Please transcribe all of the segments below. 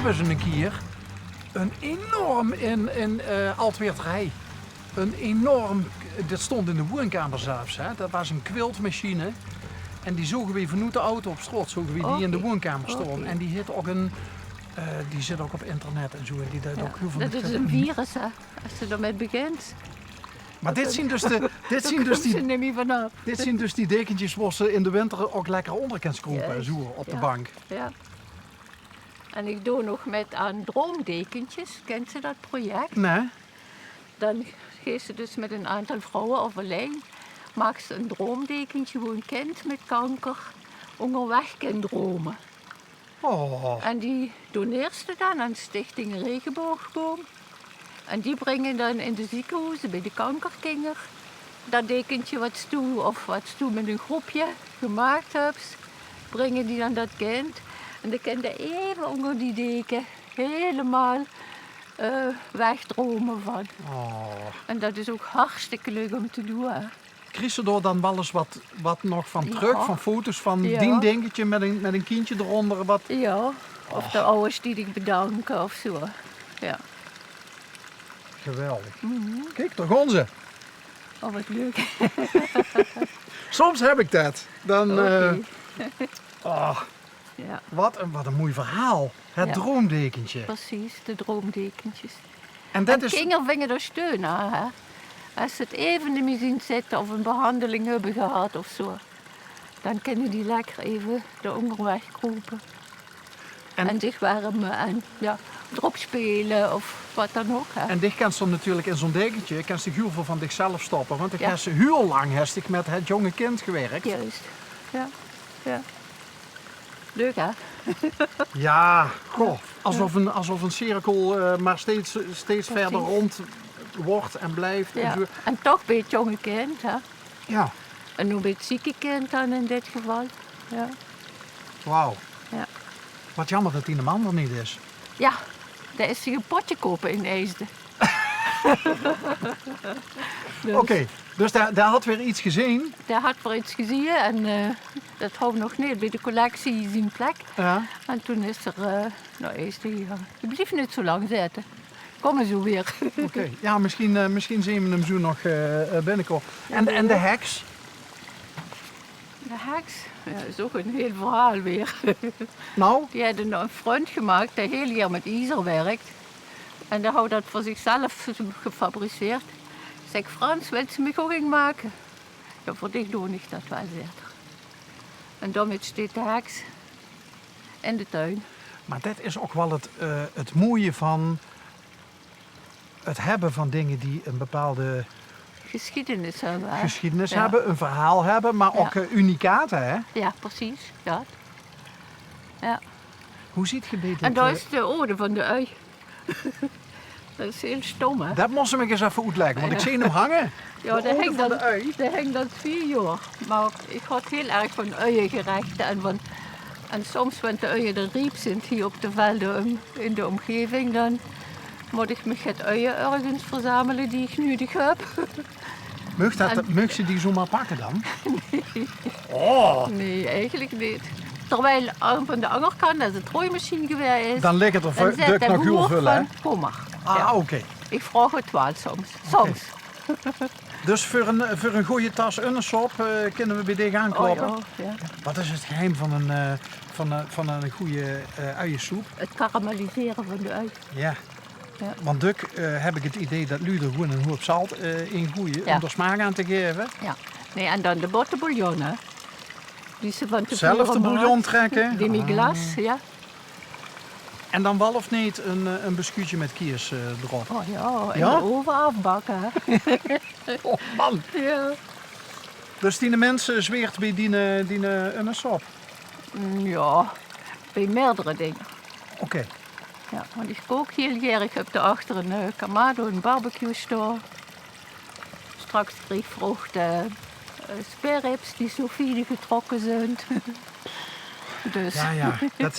hebben ze een keer een enorm in Altweerterij. Een enorm, dat stond in de woonkamer zelfs. Hè. Dat was een quiltmachine. En die zogen we vanuit de auto op straat, zogen we die in de woonkamer stonden. En die heeft ook die zit ook op internet en zo. En die deed ook heel veel dat is een virus, hè, als je ermee begint. Maar dit zien dus die dekentjes waar ze in de winter ook lekker onder kan schroepen en zo op de bank. Ja. En ik doe nog met aan droomdekentjes. Kent ze dat project? Nee. Dan geeft ze dus met een aantal vrouwen overleen. Maakt ze een droomdekentje hoe een kind met kanker onderweg kan dromen. Oh. En die doneert ze dan aan Stichting Regenboogboom. En die brengen dan in de ziekenhuizen bij de kankerkinderen dat dekentje wat stoe met een groepje gemaakt hebt, brengen die dan dat kind. En dan kan je even onder die deken helemaal wegdromen van. Oh. En dat is ook hartstikke leuk om te doen. Hè. Krijg je er dan wel eens wat nog van terug, Ja. van foto's van Ja. die dingetje met een kindje eronder? Wat... Ja, of de ouders die ik bedanken of zo. Ja. Geweldig. Kijk, daar gaan ze. Oh, wat leuk. Soms heb ik dat. Dan, Oké. Ja, wat een mooi verhaal. Het Ja. droomdekentje. precies, de droomdekentjes. En dat En is... kinderen vinden er steun aan. Hè? Als ze het even niet meer zien zitten of een behandeling hebben gehad of zo. Dan kunnen die lekker even de onderweg kropen. En zich warmen en erop spelen of wat dan ook. Hè? En dit kan ze natuurlijk in zo'n dekentje, kan ze heel veel van zichzelf stoppen. Want ik Ja. heb ze heel lang met het jonge kind gewerkt. Juist. Ja. Ja. Leuk hè? Ja, goh, alsof een cirkel maar steeds verder rond wordt en blijft. Ja. En zo. En toch bij het jonge kind. Hè? Ja, En nu bij het zieke kind dan in dit geval. Ja. wauw. Ja. Wat jammer dat die de man er niet is. Ja, daar is hij een potje kopen in IJsden. Dus Oké, dus daar had weer iets gezien. daar had voor iets gezien en dat houdt nog niet bij de collectie zien plek. Ja. En toen is er naar IJsden gegaan. Die bleef niet zo lang zitten. Komen zo weer. Oké, ja, misschien zien we hem zo nog binnenkomen. En de heks? De heks, ja, dat is ook een heel verhaal weer. Nou, Die hadden een vriend gemaakt die heel jaar met ijzer werkt. En die had dat voor zichzelf gefabriceerd. Ik zeg, Frans, wil ze mij ook maken? Ja, voor dich doe ik dat wel, zegt hij. En daarmee staat de heks in de tuin. maar dat is ook wel het mooie van het hebben van dingen die een bepaalde Geschiedenis hebben. hè? geschiedenis Ja. hebben, een verhaal hebben, maar ook unicaten, hè? Ja, precies. Ja. Ja. Hoe ziet je dit? En daar is de ode van de ui. Dat is heel stom, hè? Dat moest me eens even uitleggen, want ik zie hem hangen. Ja, de dat ode hing van dan, de ui. dat hing dan 4 jaar. Maar ik had heel erg van uien gerecht. En soms, wanneer de uien er riep zijn hier op de velden in de omgeving, dan moet ik me het uien ergens verzamelen die ik nodig heb. Mag je die zomaar pakken dan? Oh, Nee, eigenlijk niet. Terwijl van de andere kant, als het rooimachine geweest is, dan ligt het er dan zet druk de nog heel boer veel, hè? van, kom maar. Ah, Ja. oké. Ik vraag het wel soms. Soms. Dus voor een goede tas Unnesop kunnen we bij deze aankloppen. Oh, ja. Wat is het geheim van een goede uiensoep? Het karamelliseren van de ui. Ja. Ja. Want Duk heb ik het idee dat Lu er gewoon een hoop zout in gooien Ja. om er smaak aan te geven. Ja. Nee, en dan de bottenbouillon, hè. Die ze van Zelf de tevoren bouillon maakt. trekken. Demi-glas, ja. En dan wel of niet een beschuitje met kiers erop. Oh ja, in Ja? de oven afbakken, hè. Oh man. Ja. Dus die mensen zweert bij die Unnesop. Ja, bij meerdere dingen. Oké. Ja, want ik kook heel erg. Ik heb daarachter een kamado, een barbecue store. Straks kreeg ik vruchten, sperrips die zo fine getrokken zijn. Dus Ja. Het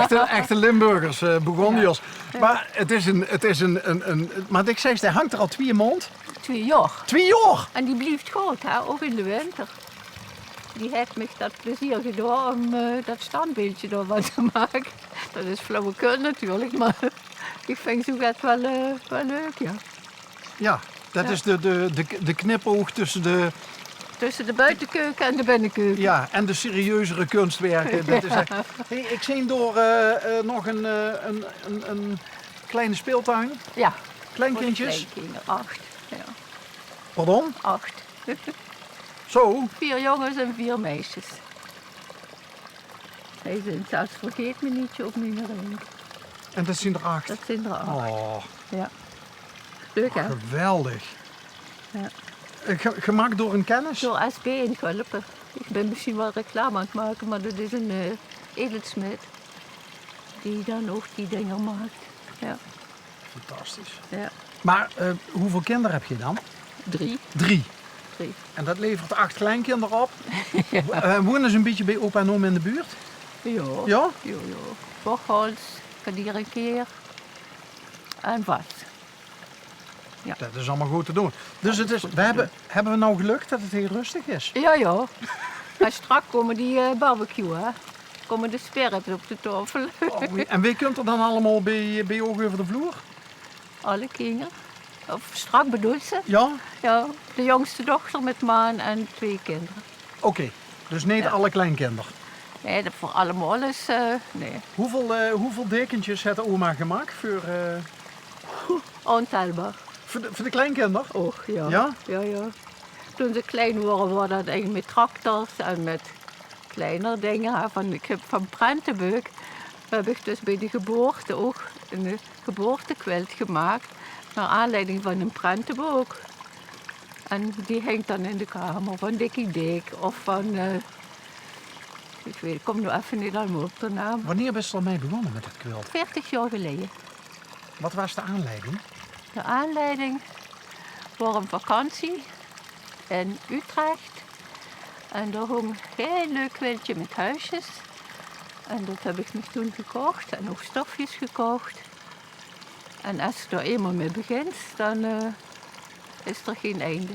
zijn echte Limburgers, Bourgondiërs. Ja. Maar het is een... Maar ik zeg, hij hangt er al 2 maanden. 2 jaar. 2 jaar! En die blijft goed, hè, ook in de winter. die heeft me dat plezier gedaan om dat standbeeldje ervan te maken. Dat is flauwekul natuurlijk, maar ik vind zo gaat wel leuk, ja. Ja, dat Ja. is de knipoog tussen Tussen de buitenkeuken en de binnenkeuken. ja, en de serieuzere kunstwerken. Dat is echt... Hey, ik zie door nog een kleine speeltuin. Ja. Kleinkindjes. Kleinkinderen, 8. Ja, Pardon? 8. Zo. 4 jongens en 4 meisjes. Zij zijn zelfs vergeet me nietje op nummer 1. En dat zijn er 8. Dat zijn er 8. Oh, Ja. Leuk hè? geweldig. Ja. Gemaakt door een kennis? Door SB in Gulpen. Ik ben misschien wel reclame aan het maken, maar dat is een edelsmid die dan ook die dingen maakt. Ja. Fantastisch. Ja. Maar hoeveel kinderen heb je dan? 3. 3. 3. En dat levert 8 kleinkinderen op. Wonen ze een beetje bij opa en oma in de buurt? Ja. Ja? Ja. Bochels, kan hier een keer. En wat? Dat is allemaal goed te doen. Dus het is, hebben we nou geluk dat het heel rustig is? Ja, ja. En straks komen die barbecue, hè. Komen de sperren op de tafel. Oh, en wie kunt er dan allemaal bij ogen over de vloer? Alle kinderen. Of strak bedoelt ze. Ja? Ja, de jongste dochter met man en 2 kinderen. Oké. Dus niet Ja. alle kleinkinderen. Nee, dat voor allemaal is... nee, Hoeveel dekentjes heeft de oma gemaakt ontelbaar. voor de kleinkinderen? Och, ja. Ja? Ja, ja. Toen ze klein waren, was dat eigenlijk met tractors en met kleinere dingen. Hè. Ik heb van Prentenbeuk heb ik dus bij de geboorte ook een geboortequilt gemaakt. Naar aanleiding van een prentenboek. En die hangt dan in de kamer van Dikkie Dik of van... ik kom nu even niet allemaal op de naam. Wanneer ben je ermee begonnen met het quilt? 40 jaar geleden. Wat was de aanleiding? De aanleiding voor een vakantie in Utrecht. En daar hong een heel leuk quiltje met huisjes. En dat heb ik me toen gekocht en ook stofjes gekocht. En als je er eenmaal mee begint, dan is er geen einde.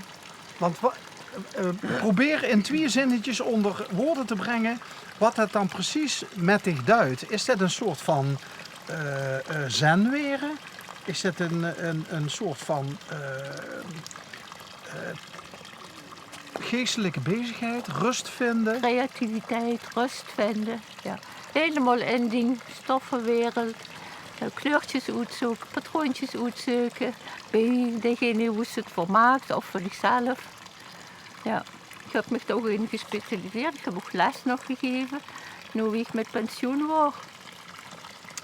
Want probeer in 2 zinnetjes onder woorden te brengen wat het dan precies met zich duidt. Is dat een soort van zenweren? Is het een soort van geestelijke bezigheid, rust vinden? Creativiteit, rust vinden. Ja. Helemaal in die stoffenwereld. Kleurtjes uitzoeken, patroontjes uitzoeken. Bij degene hoe ze het voor maakt of voor zichzelf. Ja. Ik heb me toch in gespecialiseerd. Ik heb ook les nog gegeven. Nu ik met pensioen word.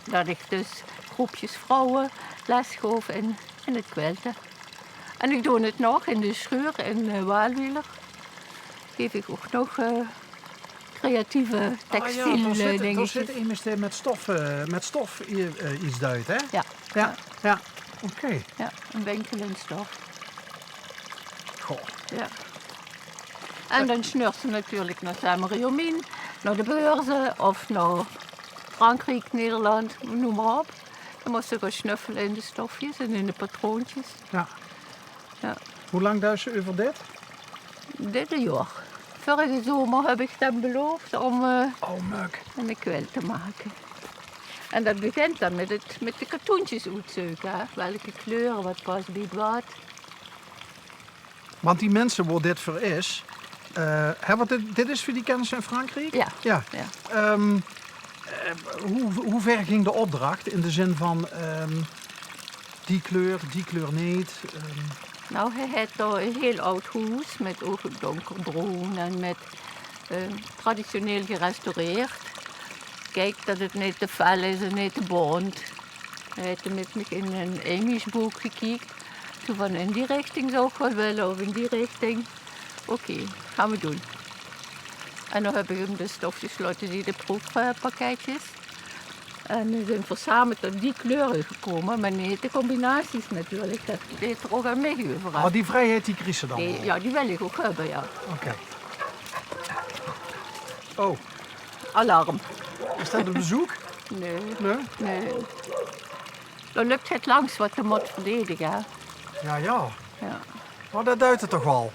Dat ik dus groepjes vrouwen les gaf in het quilten. En ik doe het nog in de schuur in Waalwieler. Geef ik ook nog creatieve textiel er dingetjes. zit immers met stof iets duidt, hè? Ja, Ja. Oké. ja, een winkel in stof. Goh. Ja. En dan sneurt ze natuurlijk naar Saint-Marie-aux-Mines, naar de beurzen of naar Frankrijk, Nederland, noem maar op. Dan moest ze gaan snuffelen in de stofjes en in de patroontjes. Ja. Ja. Hoe lang duidt ze over dit? Dit jaar. Vorige zomer heb ik hem beloofd om Oh, muk. een quilt te maken. En dat begint dan met de katoentjes uitzoeken. Hè. Welke kleuren, wat past bij wat. Want die mensen waar dit voor is... dit is voor die kennis in Frankrijk? Ja. Ja. Ja. Hoe ver ging de opdracht in de zin van die kleur niet? Nou, hij heeft daar een heel oud huis met ook donkerbruin en met traditioneel gerestaureerd. Kijk dat het niet te fel is en niet te bont. Hij heeft met me in een Amish boek gekeken. Toen van in die richting zou ik wel willen of in die richting. Oké, gaan we doen. En dan heb ik hem de stofjes laten zien, de proefpakketjes. En we zijn verzameld tot die kleuren gekomen, maar niet de combinaties natuurlijk. Dat heeft er ook aan meegevraagd. Maar die vrijheid die krijg ze dan wel? Ja, die wil ik ook hebben, ja. Oké. Oh, Alarm. is dat een bezoek? Nee, Nee? nee. Dan lukt het langs wat de moet verdedigen. Hè. Ja. Ja. Maar dat duidt het toch wel.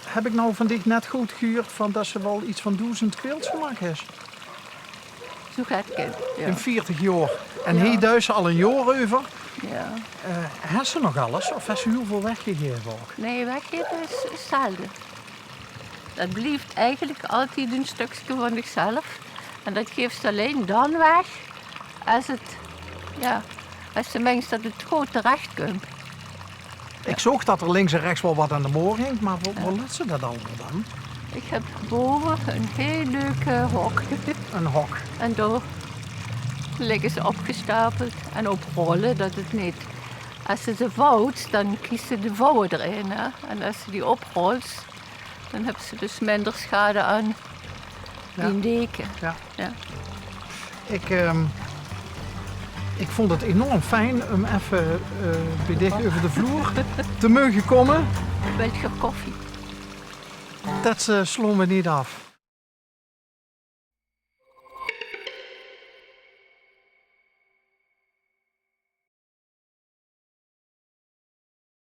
heb ik nou van dit net goed gehoord van dat ze wel iets van 1000 quilts gemaakt is. Zo gaat het. Ja. In 40 jaar. En Ja. hier duist ze al een jaar over. Ja. Heeft ze nog alles of heeft ze heel veel weggegeven ook? Nee, weggeven is hetzelfde. Dat blijft eigenlijk altijd een stukje van zichzelf. En dat geeft ze alleen dan weg als als ze mengt dat het goed terecht komt. Ik zag dat er links en rechts wel wat aan de moor ging, maar waar let ze dat allemaal dan? Ik heb boven een heel leuk hok. Een hok. En daar liggen ze opgestapeld en op rollen, dat het niet... Als ze vouwt, dan kiest ze de vouwen erin. Hè? En als ze die oprolt, dan hebben ze dus minder schade aan die deken. Ja. Ja. Ik vond het enorm fijn om even bij dicht over de vloer te mogen komen. Een beetje koffie. Dat sloeg me niet af.